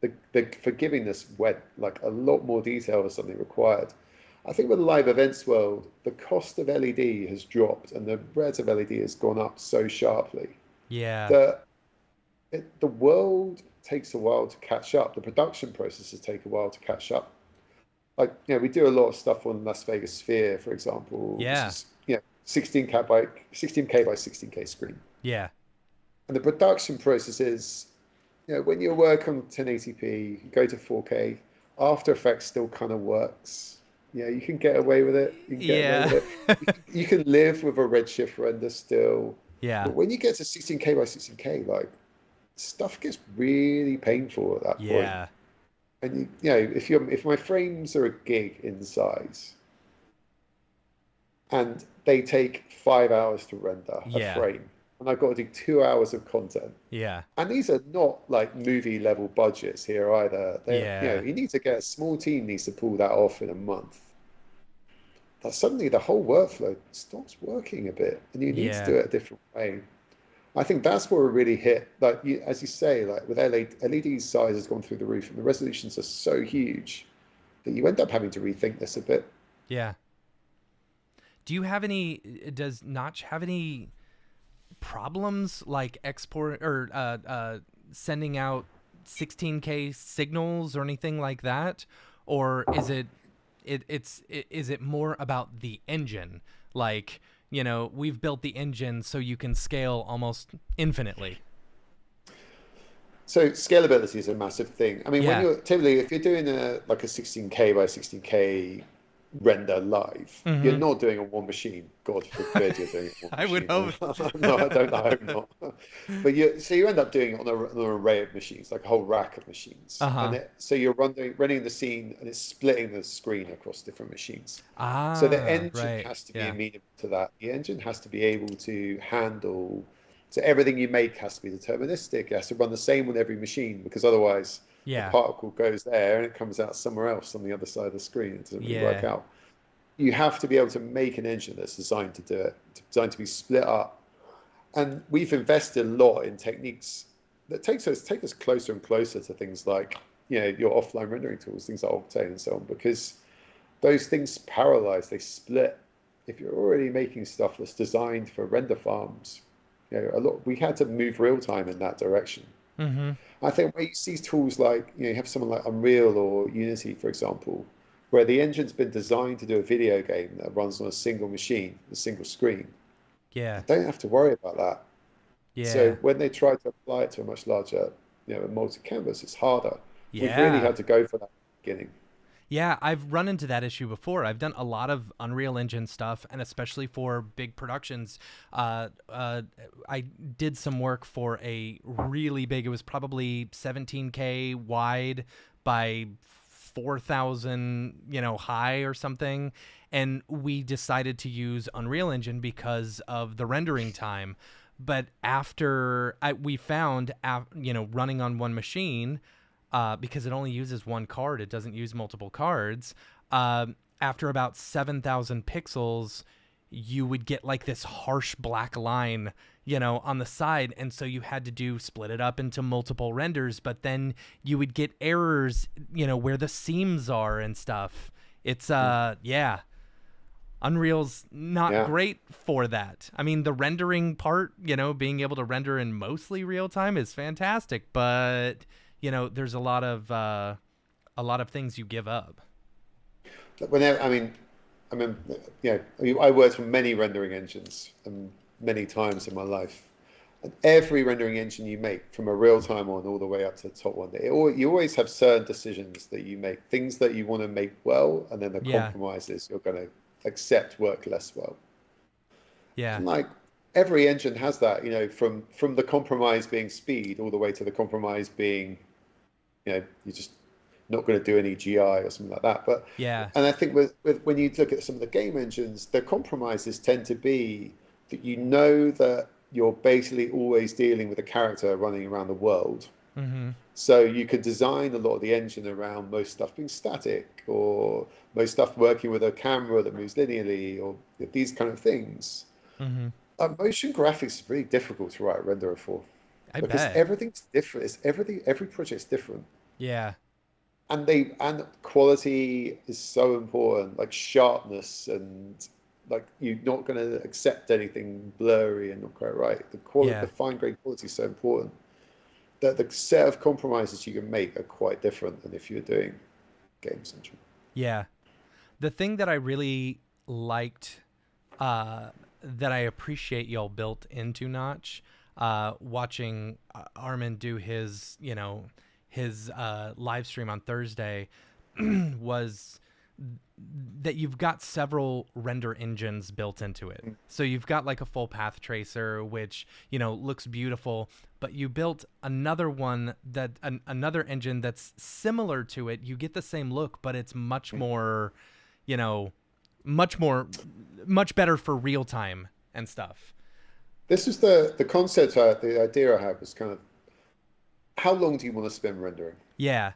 The forgivingness went like a lot more detail is suddenly required. I think with the live events world, the cost of LED has dropped and the res of LED has gone up so sharply Yeah. that the world takes a while to catch up. The production processes take a while to catch up. Like, we do a lot of stuff on Las Vegas Sphere, for example, which Yeah. is, 16K by 16K screen. Yeah. And the production process is, when you work on 1080p, you go to 4K, After Effects still kind of works. Yeah, you can get away with it. You can get away with Yeah. it. You can live with a redshift render still. Yeah. But when you get to 16K by 16K, like, stuff gets really painful at that point. Yeah. And if my frames are a gig in size and they take 5 hours to render a Yeah. frame, and I've got to do 2 hours of content, Yeah. and these are not like movie level budgets here either. Yeah. You need to get a small team needs to pull that off in a month. that suddenly the whole workflow stops working a bit, and you need to Yeah. do it a different way. I think that's where we really hit, like you, as you say, like with LED size has gone through the roof, and the resolutions are so huge that you end up having to rethink this a bit. Yeah. Do you have any? Does Notch have any problems like export or sending out 16K signals or anything like that, or is it more about the engine? Like, we've built the engine so you can scale almost infinitely. So scalability is a massive thing. I mean, when Yeah. you're typically if you're doing a like a 16K by 16K render live, you're Mm-hmm. not doing it on one machine. God forbid you're doing it on one I would machine. hope. No, I don't. I hope not. But you end up doing it on, on an array of machines, like a whole rack of machines, Uh-huh. so you're running the scene and it's splitting the screen across different machines. So the Ah, engine right. has to be Yeah. amenable to that. The engine has to be able to handle. So everything you make has to be deterministic. It has to run the same on every machine because otherwise a Yeah. particle goes there and it comes out somewhere else on the other side of the screen. It doesn't really work Yeah. out. You have to be able to make an engine that's designed to do it, designed to be split up. And we've invested a lot in techniques that take us closer and closer to things like, your offline rendering tools, things like Octane and so on, because those things parallelize, they split. If you're already making stuff that's designed for render farms, we had to move real time in that direction. Mm-hmm. I think where you see tools like, you have someone like Unreal or Unity, for example, where the engine's been designed to do a video game that runs on a single machine, a single screen. Yeah. They don't have to worry about that. So Yeah. when they try to apply it to a much larger, a multi-canvas, it's harder. We've really Yeah. had to go for that at the beginning. Yeah, I've run into that issue before. I've done a lot of Unreal Engine stuff, and especially for big productions. I did some work for a really big. It was probably 17K wide by 4,000, high or something. And we decided to use Unreal Engine because of the rendering time. But after we found, running on one machine, because it only uses one card, it doesn't use multiple cards. After about 7,000 pixels, you would get like this harsh black line, on the side. And so you had to split it up into multiple renders, but then you would get errors, where the seams are and stuff. It's, yeah. Unreal's not Yeah. great for that. I mean, the rendering part, being able to render in mostly real time is fantastic, but there's a lot of things you give up. Whenever, I mean, I worked on many rendering engines many times in my life. And every rendering engine you make, from a real-time one all the way up to the top one, you always have certain decisions that you make, things that you want to make well, and then the Yeah, compromises you're going to accept work less well. yeah, And like every engine has that, from the compromise being speed all the way to the compromise being, you're just not going to do any GI or something like that. But yeah, and I think with when you look at some of the game engines, the compromises tend to be that that you're basically always dealing with a character running around the world. mm-hmm, So you could design a lot of the engine around most stuff being static or most stuff working with a camera that moves linearly or these kind of things. mm-hmm. Motion graphics is really difficult to write a renderer for I because bet. everything's different. Every project's different. Yeah, And quality is so important, like sharpness and like you're not going to accept anything blurry and not quite right. The yeah, fine grained quality is so important that the set of compromises you can make are quite different than if you're doing game central. yeah. The thing that I really liked, that I appreciate y'all built into Notch, watching Armin do his live stream on Thursday, was that you've got several render engines built into it. So you've got like a full path tracer, which, looks beautiful, but you built another one another engine that's similar to it. You get the same look, but it's much more, you know, much better for real time and stuff. This is the concept, the idea I have was kind of how long do you want to spend rendering? Yeah.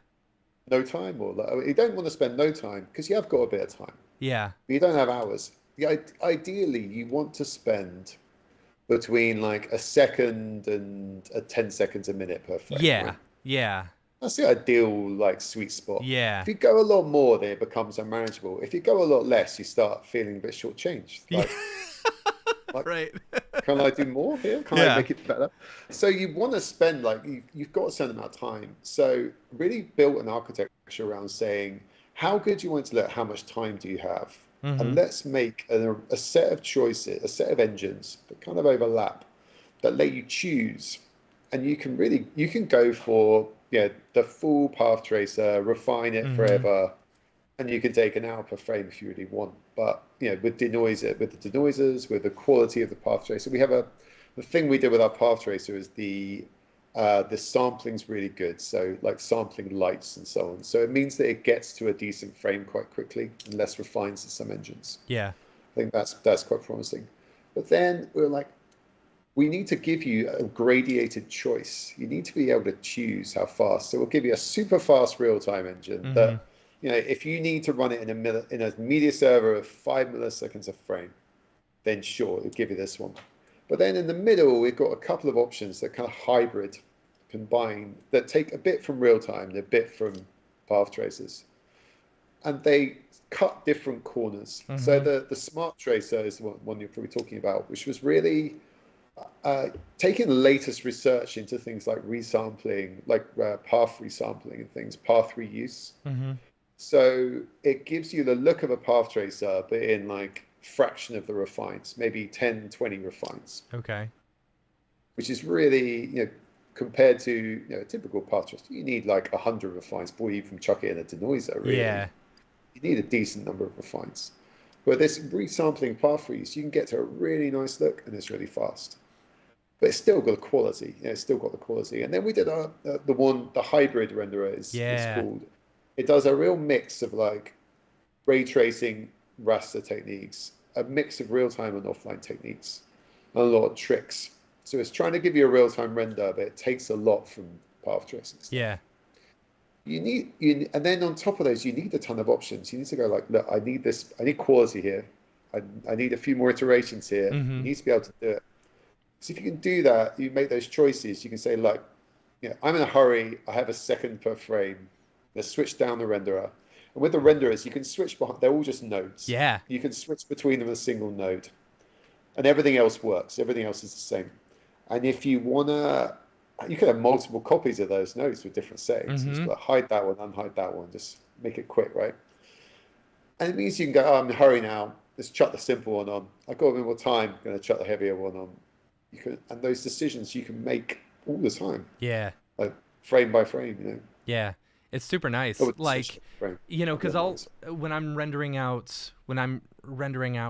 No time or you don't want to spend no time because you have got a bit of time. Yeah. But you don't have hours. Ideally, you want to spend between like a second and 10 seconds a minute per frame, Yeah. right? Yeah. That's the ideal like sweet spot. Yeah. If you go a lot more, then it becomes unmanageable. If you go a lot less, you start feeling a bit shortchanged. Yeah. Like, Right. can I do more here? Can I Yeah. make it better? So you want to spend like you've got a certain amount of time. So really built an architecture around saying how good do you want it to look, how much time do you have, and Mm-hmm. let's make a set of choices, a set of engines that kind of overlap that let you choose, and you can go for the full path tracer, refine it Mm-hmm. forever, and you can take an hour per frame if you really want. But with denoiser, with the denoisers, with the quality of the path tracer, the thing we did with our path tracer is the sampling's really good. So like sampling lights and so on. So it means that it gets to a decent frame quite quickly and less refined than some engines. Yeah. I think that's quite promising. But then we were like, we need to give you a gradiated choice. You need to be able to choose how fast. So we'll give you a super fast real-time engine Mm-hmm. that, if you need to run it in a media server of 5 milliseconds a frame, then sure, it'll give you this one. But then in the middle, we've got a couple of options that kind of hybrid combine that take a bit from real-time and a bit from path tracers, and they cut different corners. So Mm-hmm. the smart tracer is the one you're probably talking about, which was really taking the latest research into things like resampling, like path resampling and things, path reuse. Mm-hmm. So it gives you the look of a path tracer, but in like fraction of the refines, maybe 10, 20 refines, Okay. which is really, compared to a typical path tracer, you need like 100 refines before you can chuck it in a denoiser, really. Yeah. You need a decent number of refines. But this resampling path reuse, you can get to a really nice look and it's really fast. But it's still got the quality. It's still got the quality. And then we did the hybrid renderer is it's Yeah. called. It does a real mix of like ray tracing raster techniques, a mix of real time and offline techniques, and a lot of tricks. So it's trying to give you a real time render, but it takes a lot from path tracing stuff. Yeah. And then on top of those, you need a ton of options. You need to go like, look, I need this, I need quality here. I need a few more iterations here. You Mm-hmm. need to be able to do it. So if you can do that, you make those choices. You can say, like, I'm in a hurry. I have a second per frame. Let's switch down the renderer. And with the renderers, you can switch behind. They're all just nodes. Yeah. You can switch between them with a single node, and everything else works. Everything else is the same. And if you wanna, you can have multiple copies of those nodes with different settings. Just Mm-hmm. like hide that one, unhide that one. Just make it quick, right? And it means you can go, oh, I'm in a hurry now. Let's chuck the simple one on. I've got a bit more time. I'm going to chuck the heavier one on. And those decisions you can make all the time, Yeah. like frame by frame, Yeah. It's super Oh, nice. decision Like, frame. because when I'm rendering out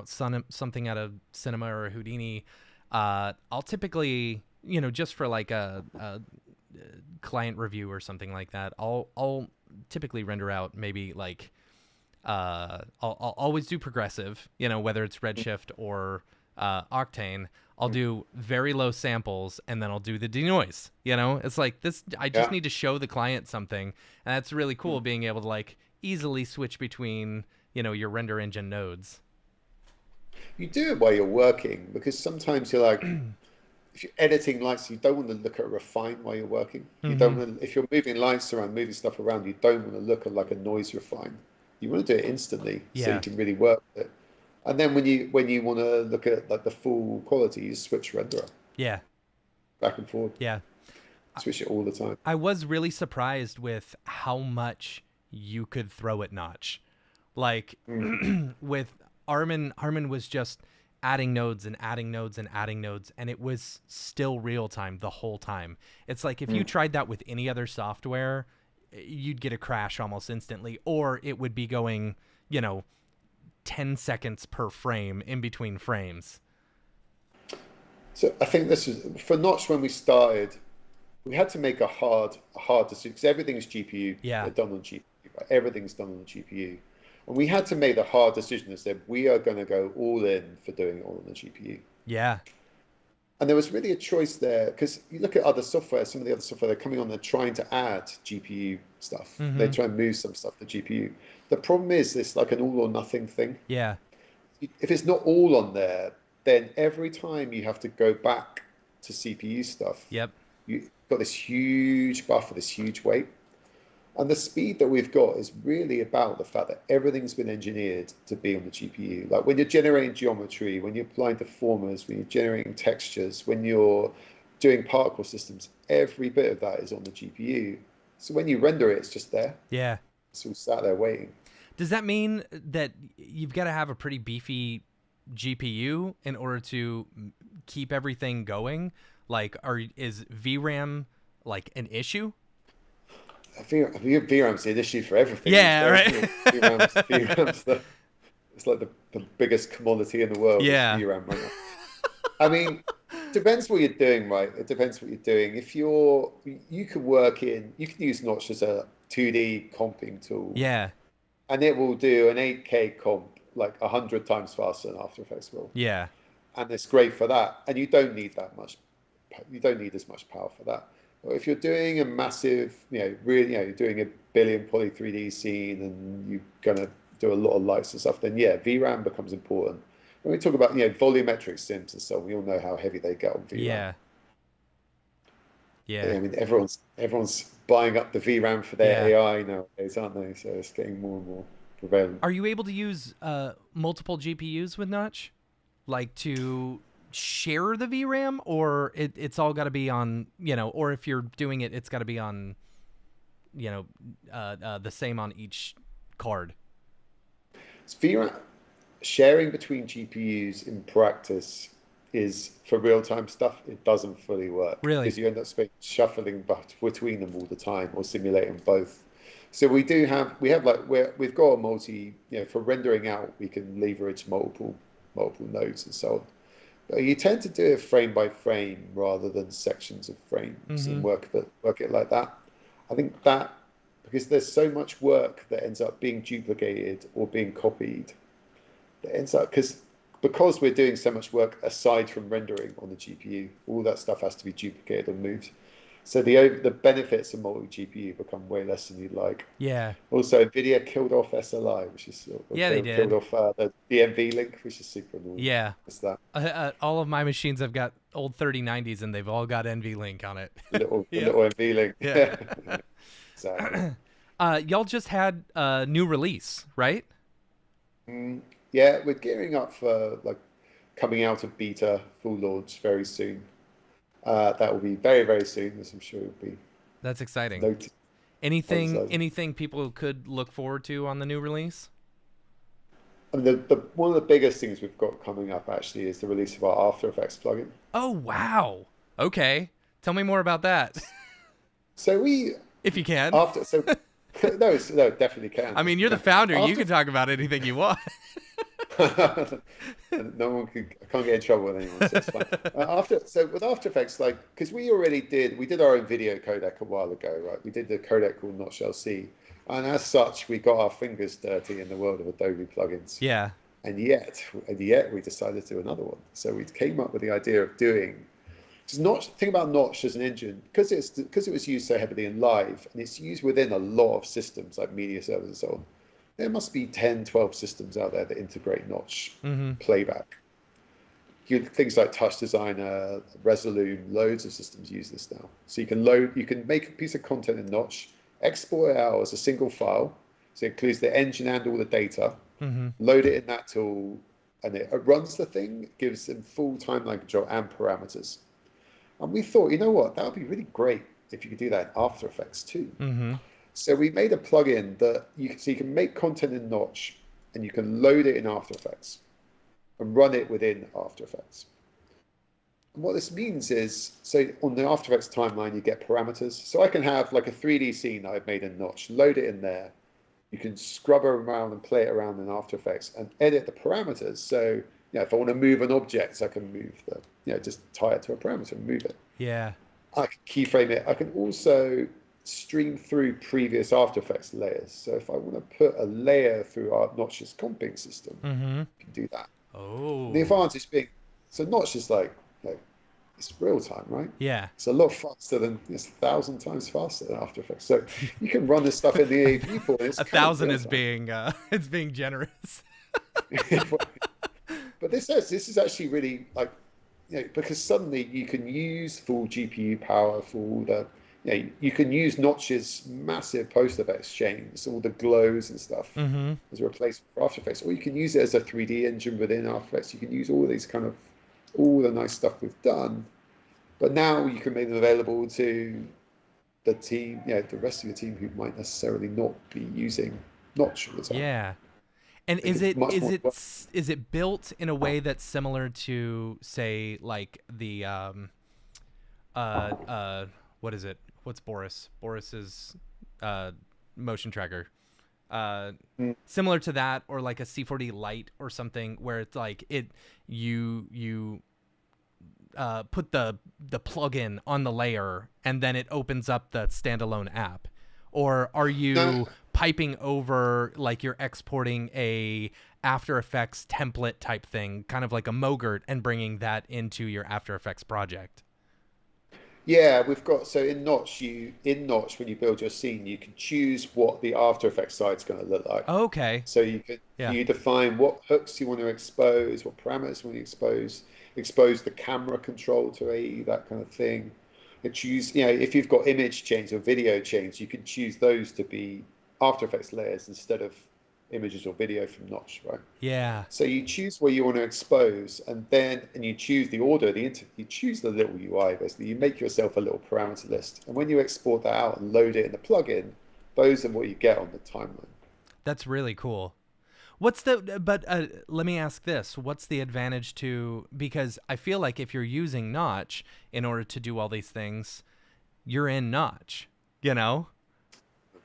something out of Cinema or Houdini, I'll typically, just for like a client review or something like that, I'll typically render out maybe like I'll always do progressive, whether it's Redshift or Octane. I'll do very low samples and then I'll do the denoise. It's like this. I just Yeah, need to show the client something, and that's really cool being able to like easily switch between your render engine nodes. you do it while you're working because sometimes you're like, if you're editing lights, you don't want to look at refine while you're working. You don't Mm-hmm. want to, if you're moving lights around, moving stuff around, you don't want to look at like a noise refine. You want to do it instantly so you Yeah. can really work with it. And then when you want to look at like the full quality, you switch renderer Yeah. back and forth, Yeah. switch it all the time. I was really surprised with how much you could throw at Notch. Like Mm. with Armin was just adding nodes and adding nodes and adding nodes, and it was still real time the whole time. It's like if you Mm. tried that with any other software, you'd get a crash almost instantly, or it would be going, 10 seconds per frame in between frames. So I think this is for Notch when we started. We had to make a hard decision because everything's GPU. Yeah. They're done on GPU. Right? Everything's done on the GPU, and we had to make the hard decision and said we are going to go all in for doing it all on the GPU. Yeah. And there was really a choice there because you look at other software, some of the other software, they're coming on, they're trying to add GPU stuff. They Mm-hmm. try and move some stuff to GPU. The problem is it's like an all or nothing thing. Yeah. If it's not all on there, then every time you have to go back to CPU stuff, Yep. you've got this huge buffer, this huge weight. And the speed that we've got is really about the fact that everything's been engineered to be on the GPU. Like when you're generating geometry, when you're applying deformers, when you're generating textures, when you're doing particle systems, every bit of that is on the GPU. So when you render it, it's just there. Yeah. It's all sat there waiting. Does that mean that you've got to have a pretty beefy GPU in order to keep everything going? Like, is VRAM like an issue? VRAM's an issue for everything. Yeah, right. It's like the biggest commodity in the world. Yeah. Is VRAM right now. I mean, depends what you're doing, right? It depends what you're doing. If you can use Notch as a 2D comping tool. Yeah. And it will do an 8K comp like 100 times faster than After Effects will. Yeah. And it's great for that. And you don't need that much. You don't need as much power for that. But if you're doing a massive, really, you're doing a billion poly 3D scene and you're going to do a lot of lights and stuff, then yeah, VRAM becomes important. When we talk about, volumetric sims and so on, we all know how heavy they get on VRAM. Yeah. Yeah. I mean, everyone's buying up the VRAM for their AI nowadays, aren't they? So it's getting more and more prevalent. Are you able to use multiple GPUs with Notch, like to share the VRAM, or it's all got to be on, or if you're doing it, it's got to be on, the same on each card? It's VRAM sharing between GPUs in practice is for real-time stuff. It doesn't fully work. Really? Because you end up shuffling between them all the time or simulating both. So we've got a multi, for rendering out, we can leverage multiple nodes and so on. But you tend to do it frame by frame rather than sections of frames and work it like that. I think that because there's so much work that ends up being duplicated or being copied, that ends up because we're doing so much work aside from rendering on the GPU, all that stuff has to be duplicated and moved. So the benefits of multi-GPU become way less than you'd like. Yeah. Also, NVIDIA killed off SLI, which is they did. Killed off the NV link, which is super annoying. Yeah. What's that? All of my machines have got old 3090s, and they've all got NVLink on it. Little NV link. Yeah. Exactly. Y'all just had a new release, right? Yeah, we're gearing up for coming out of beta full launch very soon. That will be very, very soon, as I'm sure it'll be. That's exciting. Noted. Anything people could look forward to on the new release? And one of the biggest things we've got coming up actually is the release of our After Effects plugin. Oh wow! Okay, tell me more about that. So if you can. no, definitely can. I mean, you're the founder. You can talk about anything you want. No one I can't get in trouble with anyone, so it's fine. With After Effects, because we did our own video codec a while ago, right? We did the codec called Notch LC, and as such, we got our fingers dirty in the world of Adobe plugins. Yeah. And yet we decided to do another one. So we came up with the idea of doing. Think about Notch as an engine because it was used so heavily in live, and it's used within a lot of systems like media servers and so on. There must be 10, 12 systems out there that integrate Notch playback. Things like Touch Designer, Resolume, loads of systems use this now. So you can make a piece of content in Notch, export it out as a single file. So it includes the engine and all the data, load it in that tool, and it runs the thing, gives them full timeline control and parameters. And we thought, you know what, that would be really great if you could do that in After Effects too. So we made a plugin that you can make content in Notch and you can load it in After Effects and run it within After Effects. And what this means is, so on the After Effects timeline, you get parameters. So I can have a 3D scene that I've made in Notch, load it in there. You can scrub around and play it around in After Effects and edit the parameters. So if I want to move an object, I can move just tie it to a parameter and move it. Yeah. I can keyframe it. I can also stream through previous After Effects layers. So if I want to put a layer through our Notch's comping system, you can do that. Oh. The advantage being, so Notch is it's real time, right? Yeah. It's a lot faster than it's 1,000 times faster than After Effects. So you can run this stuff in the viewport, and it's A kind of thousand real is time. being it's being generous. But this is actually really like, because suddenly you can use full GPU power for all the, you can use Notch's massive post effects chains, all the glows and stuff Mm-hmm. as a replacement for After Effects, or you can use it as a 3D engine within After Effects. You can use all these kind of, all the nice stuff we've done, but now you can make them available to the team, the rest of your team who might necessarily not be using Notch all the time. Yeah. And Make is it it much is more. it is it built in a way that's similar to, say, like the what is it? What's Boris's uh motion tracker? Similar to that, or like a C4D Lite or something, where it's like you put the plugin on the layer and then it opens up the standalone app? Or are No, you piping over, like you're exporting a After Effects template type thing, kind of like a Mogurt, and bringing that into your After Effects project? yeah, we've got, so in Notch when you build your scene, you can choose what the After Effects site's going to look like. Okay. So Yeah. you define what hooks you want to expose, what parameters you want to expose the camera control to AE, that kind of thing. And choose, if you've got image chains or video chains, you can choose those to be After Effects layers instead of images or video from Notch, right? Yeah. So you choose where you want to expose, and you choose the order, you choose the little UI basically. You make yourself a little parameter list, and when you export that out and load it in the plugin, those are what you get on the timeline. That's really cool. What's the but let me ask this. What's the advantage to, because I feel like if you're using Notch in order to do all these things, you're in Notch, you know?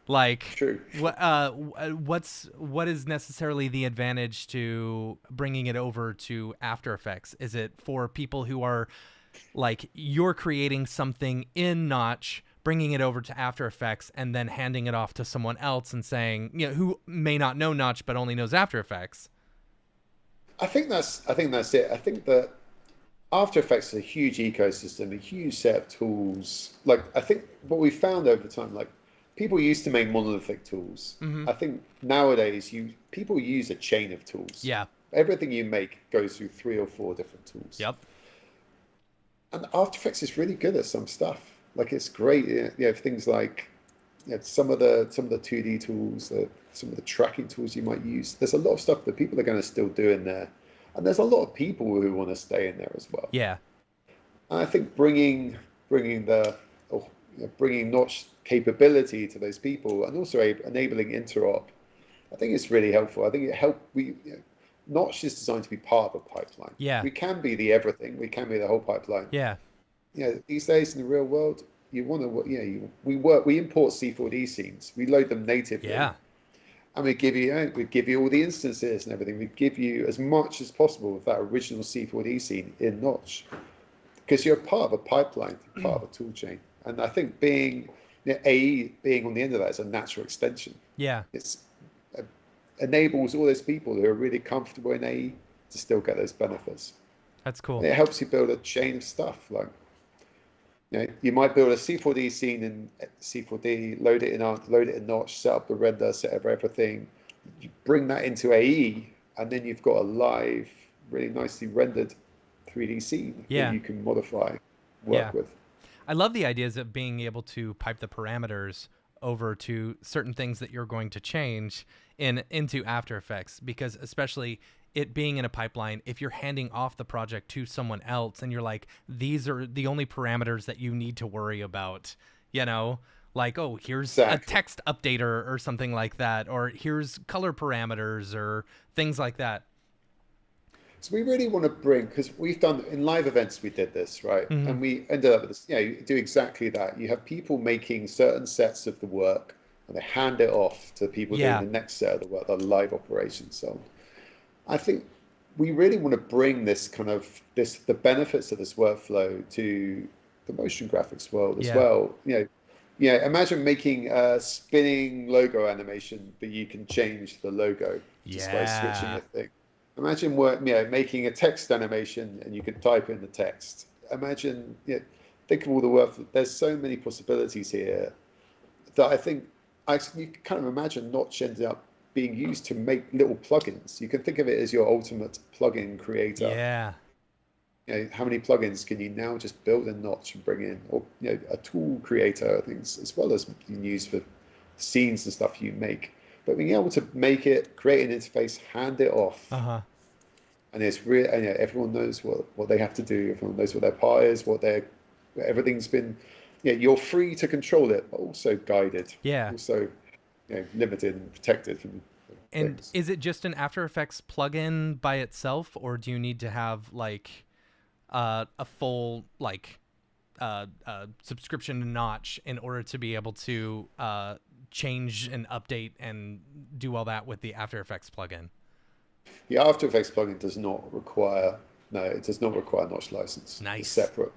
Like True. what is necessarily the advantage to bringing it over to After Effects? Is it for people who are like, you're creating something in Notch, bringing it over to After Effects, and then handing it off to someone else and saying, who may not know Notch but only knows After Effects? I think that's it. I think that After Effects is a huge ecosystem, a huge set of tools. Like, I think what we found over time, like, people used to make monolithic tools. Mm-hmm. I think nowadays people use a chain of tools. Yeah. Everything you make goes through 3 or 4 different tools. Yep. And After Effects is really good at some stuff. Like, it's great. Things like, some of the 2D tools, some of the tracking tools you might use. There's a lot of stuff that people are going to still do in there, and there's a lot of people who want to stay in there as well. Yeah. And I think bringing the or, bringing Notch capability to those people, and also enabling interop, I think it's really helpful. I think it helped. Notch is designed to be part of a pipeline. Yeah. We can be the everything. We can be the whole pipeline. Yeah. These days in the real world, you want to, we import C4D scenes, we load them natively, Yeah. and we give you all the instances and everything. We give you as much as possible of that original C4D scene in Notch, because you're part of a pipeline, part of a tool chain. And I think AE being on the end of that is a natural extension. Yeah. It's enables all those people who are really comfortable in AE to still get those benefits. That's cool. And it helps you build a chain of stuff. Like, you might build a C4D scene in C4D, load it in Notch, set up the render, set up everything. You bring that into AE, and then you've got a live, really nicely rendered 3D scene that you can modify, work with. I love the ideas of being able to pipe the parameters over to certain things that you're going to change into After Effects, because especially it being in a pipeline, if you're handing off the project to someone else and you're like, these are the only parameters that you need to worry about, like, oh, here's a text updater or something like that, or here's color parameters or things like that. So we really want to bring, because we've done in live events, we did this, right? Mm-hmm. And we ended up with this, you do exactly that. You have people making certain sets of the work, and they hand it off to people doing the next set of the work, the live operations. So I think we really want to bring the benefits of this workflow to the motion graphics world as well. Imagine making a spinning logo animation, but you can change the logo just by switching a thing. Imagine making a text animation, and you can type in the text. imagine, think of all the work. There's so many possibilities here that I think you can kind of imagine Notch ended up being used to make little plugins. You can think of it as your ultimate plugin creator. Yeah. How many plugins can you now just build in Notch and bring in, or a tool creator things as well as you can use for scenes and stuff you make. But being able to make it, create an interface, hand it off, and it's real. And everyone knows what they have to do. Everyone knows what their part is. Everything's been. You're free to control it, but also guided. Yeah. Also, limited and protected from. And things. is it just an After Effects plugin by itself, or do you need to have like a full subscription to Notch in order to be able to change and update and do all that with the After Effects plugin? The After Effects plugin does not require Notch license. Nice. It's separate.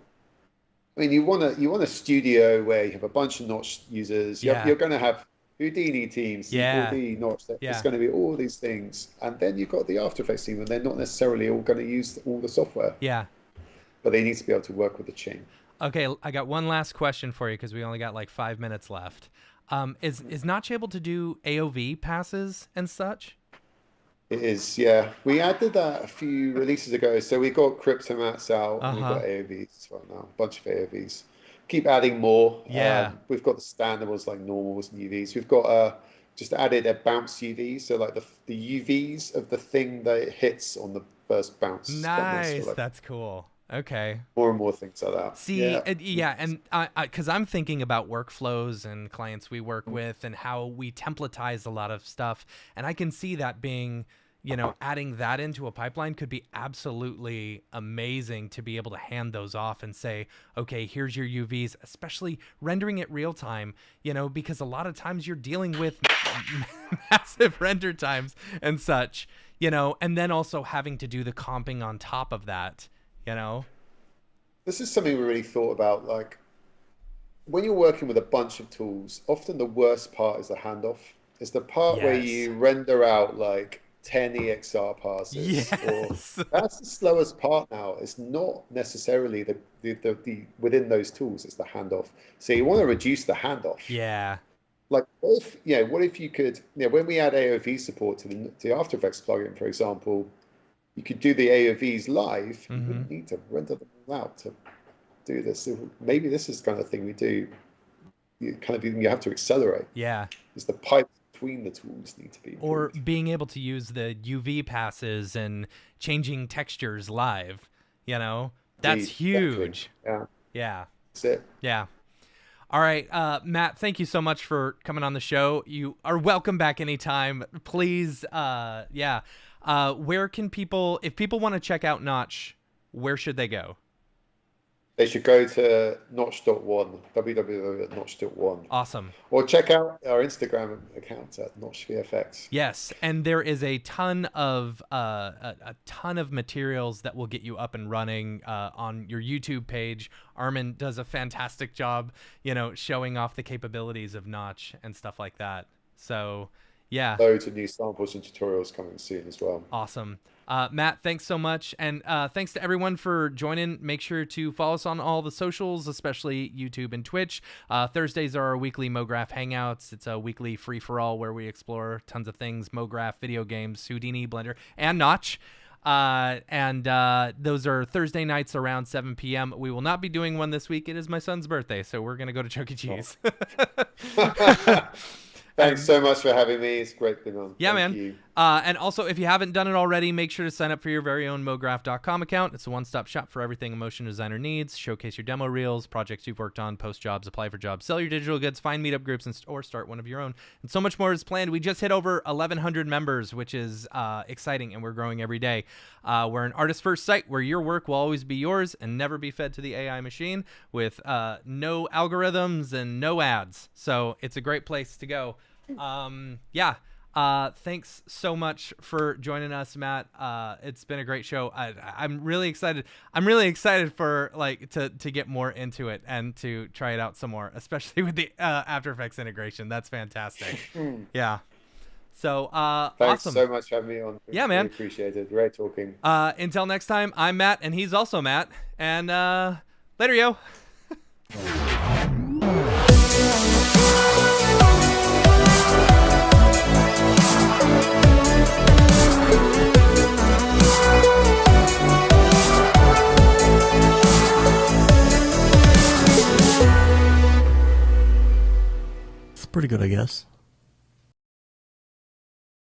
I mean, you want a studio where you have a bunch of Notch users. You're going to have Houdini teams, C4D, Notch. It's going to be all these things, and then you've got the After Effects team, and they're not necessarily all going to use all the software. Yeah. But they need to be able to work with the chain. Okay, I got one last question for you because we only got like 5 minutes left. Is Notch able to do AOV passes and such? It is, yeah. We added that a few releases ago. So we got Cryptomats out, and we've got AOVs right now, a bunch of AOVs. Keep adding more. Yeah. We've got the standard ones like normals and UVs. We've got just added a bounce UV, so like the UVs of the thing that it hits on the first bounce. Nice, that's cool. Okay. More and more things like that. See, and because I'm thinking about workflows and clients we work with and how we templatize a lot of stuff, and I can see that being, adding that into a pipeline could be absolutely amazing to be able to hand those off and say, okay, here's your UVs, especially rendering it real time, because a lot of times you're dealing with massive render times and such, and then also having to do the comping on top of that. This is something we really thought about. Like, when you're working with a bunch of tools, often the worst part is the handoff. It's the part where you render out like 10 EXR passes. That's the slowest part now. It's not necessarily the within those tools. It's the handoff. So you want to reduce the handoff. Yeah. Like, what if you could, when we add AOV support to the After Effects plugin, for example, you could do the AOVs live. You wouldn't need to render them out to do this. So maybe this is the kind of thing we do. You have to accelerate. Yeah. Is the pipe between the tools need to be improved. Or being able to use the UV passes and changing textures live. That's huge. Yeah. Yeah. That's it. Yeah. All right, Matt, thank you so much for coming on the show. You are welcome back anytime. Please, where can people, if people want to check out Notch, where should they go? They should go to notch.one, www.notch.one. Awesome. Or check out our Instagram account at notchvfx. Yes, and there is a ton of materials that will get you up and running on your YouTube page. Armin does a fantastic job, showing off the capabilities of Notch and stuff like that. So, yeah. Loads of new samples and tutorials coming soon as well. Awesome. Matt, thanks so much. And thanks to everyone for joining. Make sure to follow us on all the socials, especially YouTube and Twitch. Thursdays are our weekly MoGraph Hangouts. It's a weekly free-for-all where we explore tons of things, MoGraph, video games, Houdini, Blender, and Notch. And those are Thursday nights around 7 p.m. We will not be doing one this week. It is my son's birthday, so we're going to go to Chuck E. Cheese. Thanks so much for having me. It's great being on. Yeah, Thank man. you. And also, if you haven't done it already, make sure to sign up for your very own MoGraph.com account. It's a one-stop shop for everything a motion designer needs. Showcase your demo reels, projects you've worked on, post jobs, apply for jobs, sell your digital goods, find meetup groups, or start one of your own. And so much more is planned. We just hit over 1,100 members, which is exciting, and we're growing every day. We're an artist-first site where your work will always be yours and never be fed to the AI machine with no algorithms and no ads. So it's a great place to go. Thanks so much for joining us, Matt. It's been a great show. I'm really excited. I'm really excited for to get more into it and to try it out some more, especially with the After Effects integration. That's fantastic. Yeah. So Thanks awesome. so much for having me on. Yeah, man. Really appreciate it. Great talking. Until next time, I'm Matt, and he's also Matt. And later, yo. It's pretty good, I guess.